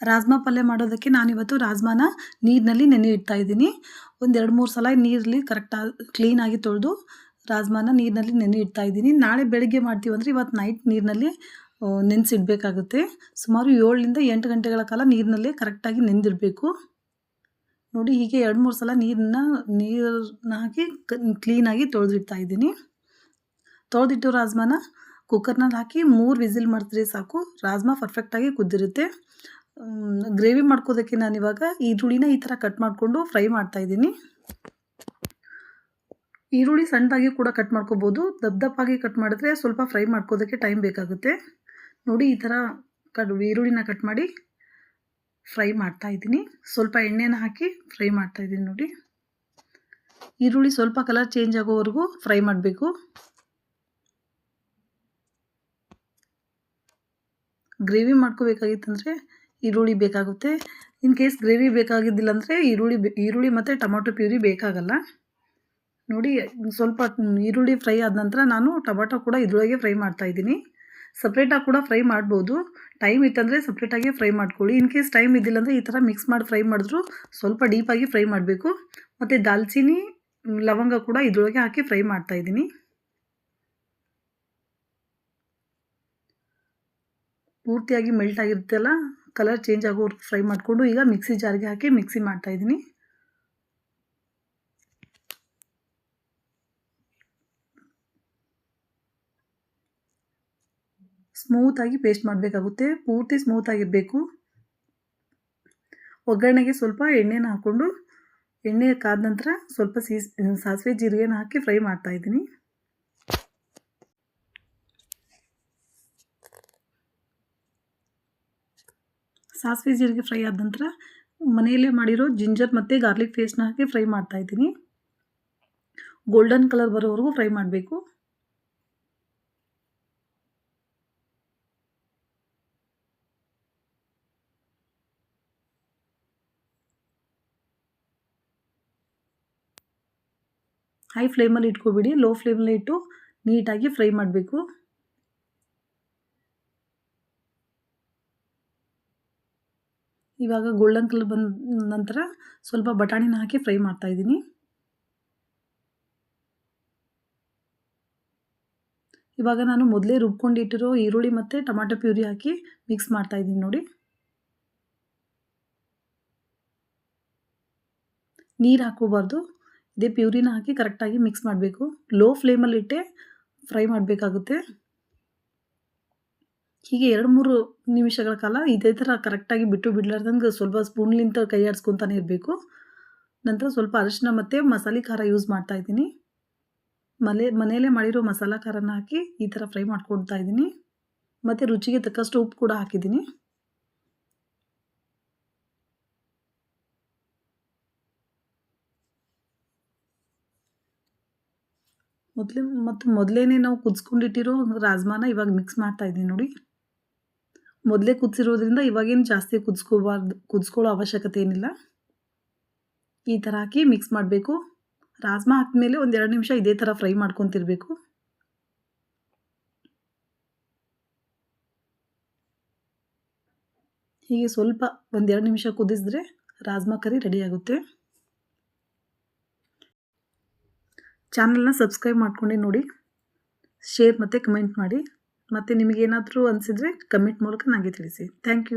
ರಾಜ್ಮಾ ಪಲ್ಯ ಮಾಡೋದಕ್ಕೆ ನಾನಿವತ್ತು ರಾಜ್ಮಾನ ನೀರಿನಲ್ಲಿ ನೆನೆ ಇಡ್ತಾ ಇದ್ದೀನಿ. ಒಂದು 2-3 ಸಲ ನೀರಲ್ಲಿ ಕ್ಲೀನಾಗಿ ತೊಳೆದು ರಾಜ್ಮಾನ ನೀರಿನಲ್ಲಿ ನೆನೆ ಇಡ್ತಾ ಇದ್ದೀನಿ. ನಾಳೆ ಬೆಳಿಗ್ಗೆ ಮಾಡ್ತೀವಂದರೆ ಇವತ್ತು ನೈಟ್ ನೀರಿನಲ್ಲಿ ನೆನೆಸಿಡಬೇಕಾಗುತ್ತೆ. ಸುಮಾರು 7ರಿಂದ 8 ಗಂಟೆಗಳ ಕಾಲ ನೀರಿನಲ್ಲಿ ಕರೆಕ್ಟಾಗಿ ನೆಂದಿರಬೇಕು. ನೋಡಿ, ಹೀಗೆ 2-3 ಸಲ ನೀರನ್ನ ಹಾಕಿ ಕ್ಲೀನಾಗಿ ತೊಳೆದಿಡ್ತಾ ಇದ್ದೀನಿ. ತೊಳೆದಿಟ್ಟು ರಾಜ್ಮಾನ ಕುಕ್ಕರ್ನಲ್ಲಿ ಹಾಕಿ 3 ವಿಸಿಲ್ ಮಾಡಿದ್ರೆ ಸಾಕು, ರಾಜ್ಮಾ ಪರ್ಫೆಕ್ಟಾಗಿ ಕುದ್ದಿರುತ್ತೆ. ಗ್ರೇವಿ ಮಾಡ್ಕೋದಕ್ಕೆ ನಾನಿವಾಗ ಈರುಳ್ಳಿನ ಈ ಥರ ಕಟ್ ಮಾಡಿಕೊಂಡು ಫ್ರೈ ಮಾಡ್ತಾಯಿದ್ದೀನಿ. ಈರುಳ್ಳಿ ಸಣ್ಣದಾಗಿ ಕೂಡ ಕಟ್ ಮಾಡ್ಕೋಬೋದು. ದಪ್ಪದಾಗಿ ಕಟ್ ಮಾಡಿದ್ರೆ ಸ್ವಲ್ಪ ಫ್ರೈ ಮಾಡ್ಕೋದಕ್ಕೆ ಟೈಮ್ ಬೇಕಾಗುತ್ತೆ. ನೋಡಿ, ಈ ಥರ ಈರುಳ್ಳಿನ ಕಟ್ ಮಾಡಿ ಫ್ರೈ ಮಾಡ್ತಾಯಿದ್ದೀನಿ. ಸ್ವಲ್ಪ ಎಣ್ಣೆನ ಹಾಕಿ ಫ್ರೈ ಮಾಡ್ತಾಯಿದ್ದೀನಿ. ನೋಡಿ, ಈರುಳ್ಳಿ ಸ್ವಲ್ಪ ಕಲರ್ ಚೇಂಜ್ ಆಗೋವರೆಗೂ ಫ್ರೈ ಮಾಡಬೇಕು. ಗ್ರೇವಿ ಮಾಡ್ಕೋಬೇಕಾಗಿತ್ತಂದರೆ ಈರುಳ್ಳಿ ಬೇಕಾಗುತ್ತೆ. ಇನ್ ಕೇಸ್ ಗ್ರೇವಿ ಬೇಕಾಗಿದ್ದಿಲ್ಲ ಅಂದರೆ ಈರುಳ್ಳಿ ಮತ್ತು ಟೊಮೊಟೊ ಪ್ಯೂರಿ ಬೇಕಾಗಲ್ಲ. ನೋಡಿ, ಸ್ವಲ್ಪ ಈರುಳ್ಳಿ ಫ್ರೈ ಆದ ನಂತರ ನಾನು ಟೊಮೊಟೊ ಕೂಡ ಇದರೊಳಗೆ ಫ್ರೈ ಮಾಡ್ತಾಯಿದ್ದೀನಿ. ಸಪ್ರೇಟಾಗಿ ಕೂಡ ಫ್ರೈ ಮಾಡ್ಬೋದು. ಟೈಮ್ ಇತ್ತಂದರೆ ಸಪ್ರೇಟಾಗಿ ಫ್ರೈ ಮಾಡ್ಕೊಳ್ಳಿ. ಇನ್ ಕೇಸ್ ಟೈಮ್ ಇದ್ದಿಲ್ಲ ಅಂದರೆ ಈ ಥರ ಮಿಕ್ಸ್ ಮಾಡಿ ಫ್ರೈ ಮಾಡಿದ್ರು ಸ್ವಲ್ಪ ಡೀಪಾಗಿ ಫ್ರೈ ಮಾಡಬೇಕು. ಮತ್ತು ದಾಲ್ಚಿನ್ನಿ, ಲವಂಗ ಕೂಡ ಇದರೊಳಗೆ ಹಾಕಿ ಫ್ರೈ ಮಾಡ್ತಾಯಿದ್ದೀನಿ. ಪೂರ್ತಿಯಾಗಿ ಮೆಲ್ಟ್ ಆಗಿರುತ್ತಲ್ಲ, ಕಲರ್ ಚೇಂಜ್ ಆಗೋವರೆಗೂ ಫ್ರೈ ಮಾಡಿಕೊಂಡು ಈಗ ಮಿಕ್ಸಿ ಜಾರ್ಗೆ ಹಾಕಿ ಮಿಕ್ಸಿ ಮಾಡ್ತಾಯಿದ್ದೀನಿ. ಸ್ಮೂತಾಗಿ ಪೇಸ್ಟ್ ಮಾಡಬೇಕಾಗುತ್ತೆ. ಪೂರ್ತಿ ಸ್ಮೂತಾಗಿರಬೇಕು. ಒಗ್ಗರಣೆಗೆ ಸ್ವಲ್ಪ ಎಣ್ಣೆನ ಹಾಕ್ಕೊಂಡು ಎಣ್ಣೆ ಕಾದ ನಂತರ ಸ್ವಲ್ಪ ಸಾಸಿವೆ ಜೀರಿಗೆನ ಹಾಕಿ ಫ್ರೈ ಮಾಡ್ತಾಯಿದ್ದೀನಿ. ಸಾಸಿವೆ ಜೀರಿಗೆ ಫ್ರೈ ಆದ ನಂತರ ಮನೆಯಲ್ಲೇ ಮಾಡಿರೋ ಜಿಂಜರ್ ಮತ್ತು ಗಾರ್ಲಿಕ್ ಪೇಸ್ಟ್ನ ಹಾಕಿ ಫ್ರೈ ಮಾಡ್ತಾಯಿದ್ದೀನಿ. ಗೋಲ್ಡನ್ ಕಲರ್ ಬರೋವರೆಗೂ ಫ್ರೈ ಮಾಡಬೇಕು. ಹೈ ಫ್ಲೇಮಲ್ಲಿ ಇಟ್ಕೋಬೇಡಿ, ಲೋ ಫ್ಲೇಮಲ್ಲಿ ಇಟ್ಟು ನೀಟಾಗಿ ಫ್ರೈ ಮಾಡಬೇಕು. ಇವಾಗ ಗೋಲ್ಡನ್ ಕಲರ್ ಬಂದ ನಂತರ ಸ್ವಲ್ಪ ಬಟಾಣಿನ ಹಾಕಿ ಫ್ರೈ ಮಾಡ್ತಾಯಿದ್ದೀನಿ. ಇವಾಗ ನಾನು ಮೊದಲೇ ರುಬ್ಕೊಂಡಿಟ್ಟಿರೋ ಈರುಳ್ಳಿ ಮತ್ತು ಟೊಮ್ಯಾಟೊ ಪ್ಯೂರಿ ಹಾಕಿ ಮಿಕ್ಸ್ ಮಾಡ್ತಾಯಿದ್ದೀನಿ. ನೋಡಿ, ನೀರು ಹಾಕೋಬಾರ್ದು. ಇದೇ ಪ್ಯೂರಿನ ಹಾಕಿ ಕರೆಕ್ಟಾಗಿ ಮಿಕ್ಸ್ ಮಾಡಬೇಕು. ಲೋ ಫ್ಲೇಮಲ್ಲಿಟ್ಟೆ ಫ್ರೈ ಮಾಡಬೇಕಾಗುತ್ತೆ. ಹೀಗೆ 2-3 ನಿಮಿಷಗಳ ಕಾಲ ಇದೇ ಥರ ಕರೆಕ್ಟಾಗಿ ಬಿಟ್ಟು ಬಿಡಲಾರ್ದಂಗೆ ಸ್ವಲ್ಪ ಸ್ಪೂನ್ಲಿಂದ ಕೈ ಆಡಿಸ್ಕೊತಾನೆ ಇರಬೇಕು. ನಂತರ ಸ್ವಲ್ಪ ಅರಿಶಿನ ಮತ್ತು ಮಸಾಲೆ ಖಾರ ಯೂಸ್ ಮಾಡ್ತಾಯಿದ್ದೀನಿ. ಮನೆಯಲ್ಲೇ ಮಾಡಿರೋ ಮಸಾಲ ಖಾರನ ಹಾಕಿ ಈ ಥರ ಫ್ರೈ ಮಾಡ್ಕೊಳ್ತಾ ಇದ್ದೀನಿ. ಮತ್ತು ರುಚಿಗೆ ತಕ್ಕಷ್ಟು ಉಪ್ಪು ಕೂಡ ಹಾಕಿದ್ದೀನಿ. ಮೊದಲೇನೆ ನಾವು ಕುದಿಸ್ಕೊಂಡಿಟ್ಟಿರೋ ರಾಜ್ಮಾನ ಇವಾಗ ಮಿಕ್ಸ್ ಮಾಡ್ತಾಯಿದ್ದೀನಿ. ನೋಡಿ, ಮೊದಲೇ ಕುದಿಸಿರೋದ್ರಿಂದ ಇವಾಗೇನು ಜಾಸ್ತಿ ಕುದಿಸ್ಕೊಳ್ಳೋ ಅವಶ್ಯಕತೆ ಏನಿಲ್ಲ. ಈ ಥರ ಹಾಕಿ ಮಿಕ್ಸ್ ಮಾಡಬೇಕು. ರಾಜ್ಮಾ ಹಾಕಿದ್ಮೇಲೆ ಒಂದು 2 ನಿಮಿಷ ಇದೇ ಥರ ಫ್ರೈ ಮಾಡ್ಕೊತಿರ್ಬೇಕು. ಹೀಗೆ ಸ್ವಲ್ಪ ಒಂದು 2 ನಿಮಿಷ ಕುದಿಸಿದ್ರೆ ರಾಜ್ಮಾ ಕರಿ ರೆಡಿ ಆಗುತ್ತೆ. ಚಾನಲ್ನ ಸಬ್ಸ್ಕ್ರೈಬ್ ಮಾಡ್ಕೊಂಡು ನೋಡಿ, ಶೇರ್ ಮತ್ತು ಕಮೆಂಟ್ ಮಾಡಿ. ಮತ್ತು ನಿಮಗೇನಾದರೂ ಅನಿಸಿದರೆ ಕಮೆಂಟ್ ಮೂಲಕ ನನಗೆ ತಿಳಿಸಿ. Thank you.